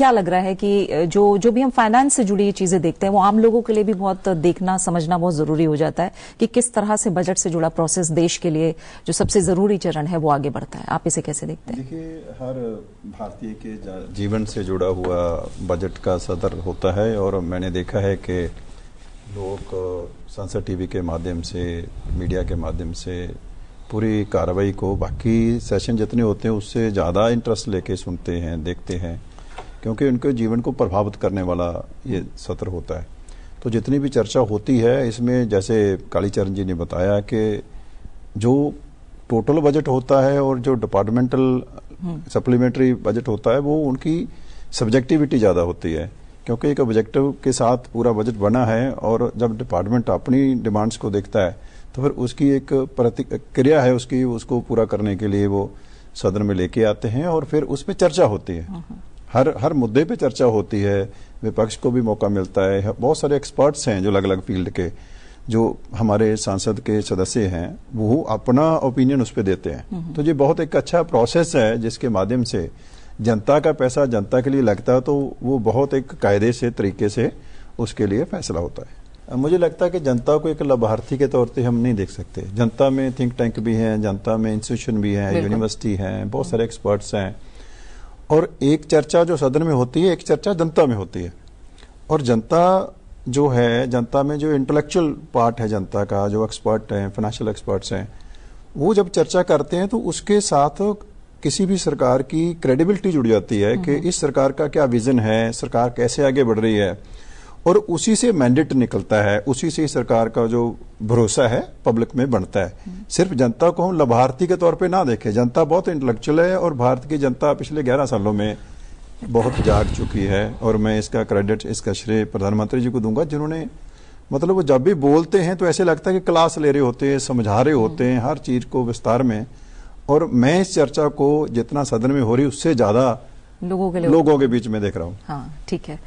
क्या लग रहा है कि जो भी हम फाइनेंस से जुड़ी चीजें देखते हैं वो आम लोगों के लिए भी बहुत देखना समझना बहुत जरूरी हो जाता है कि किस तरह से बजट से जुड़ा प्रोसेस देश के लिए जो सबसे जरूरी चरण है वो आगे बढ़ता है। आप इसे कैसे देखते हैं? देखिए, हर भारतीय के जीवन से जुड़ा हुआ बजट का सदर होता है और मैंने देखा है कि लोग संसद टीवी के माध्यम से, मीडिया के माध्यम से पूरी कार्रवाई को बाकी सेशन जितने होते हैं उससे ज़्यादा इंटरेस्ट लेके सुनते हैं, देखते हैं, क्योंकि उनके जीवन को प्रभावित करने वाला ये सत्र होता है। तो जितनी भी चर्चा होती है इसमें, जैसे कालीचरण जी ने बताया कि जो टोटल बजट होता है और जो डिपार्टमेंटल सप्लीमेंट्री बजट होता है वो उनकी सब्जेक्टिविटी ज़्यादा होती है, क्योंकि एक ऑब्जेक्टिव के साथ पूरा बजट बना है और जब डिपार्टमेंट अपनी डिमांड्स को देखता है तो फिर उसकी एक प्रतिक्रिया है उसकी, उसको पूरा करने के लिए वो सदन में लेके आते हैं और फिर उस पर चर्चा होती है। हर मुद्दे पे चर्चा होती है, विपक्ष को भी मौका मिलता है। बहुत सारे एक्सपर्ट्स हैं जो अलग अलग फील्ड के, जो हमारे सांसद के सदस्य हैं, वो अपना ओपिनियन उस पर देते हैं। तो ये बहुत एक अच्छा प्रोसेस है जिसके माध्यम से जनता का पैसा जनता के लिए लगता है, तो वो बहुत एक कायदे से, तरीके से उसके लिए फैसला होता है। मुझे लगता है कि जनता को एक लाभार्थी के तौर पे हम नहीं देख सकते। जनता में थिंक टैंक भी हैं, जनता में इंस्टीट्यूशन भी हैं, यूनिवर्सिटी हैं, बहुत सारे एक्सपर्ट्स हैं, और एक चर्चा जो सदन में होती है, एक चर्चा जनता में होती है। और जनता जो है, जनता में जो इंटेलेक्चुअल पार्ट है जनता का, जो एक्सपर्ट हैं, फाइनेंशियल एक्सपर्ट्स हैं, वो जब चर्चा करते हैं तो उसके साथ किसी भी सरकार की क्रेडिबिलिटी जुड़ जाती है कि इस सरकार का क्या विजन है, सरकार कैसे आगे बढ़ रही है, और उसी से मैंडेट निकलता है, उसी से सरकार का जो भरोसा है पब्लिक में बनता है। सिर्फ जनता को हम लाभार्थी के तौर पे ना देखें। जनता बहुत इंटेलेक्चुअल है और भारत की जनता पिछले 11 सालों में बहुत जाग चुकी है, और मैं इसका क्रेडिट, इसका श्रेय प्रधानमंत्री जी को दूंगा, जिन्होंने मतलब वो जब भी बोलते हैं तो ऐसे लगता है कि क्लास ले रहे होते हैं, समझा रहे होते हैं हर चीज को विस्तार में। और मैं इस चर्चा को जितना सदन में हो रही उससे ज्यादा लोगों के बीच में देख रहा हूँ। हाँ, ठीक है।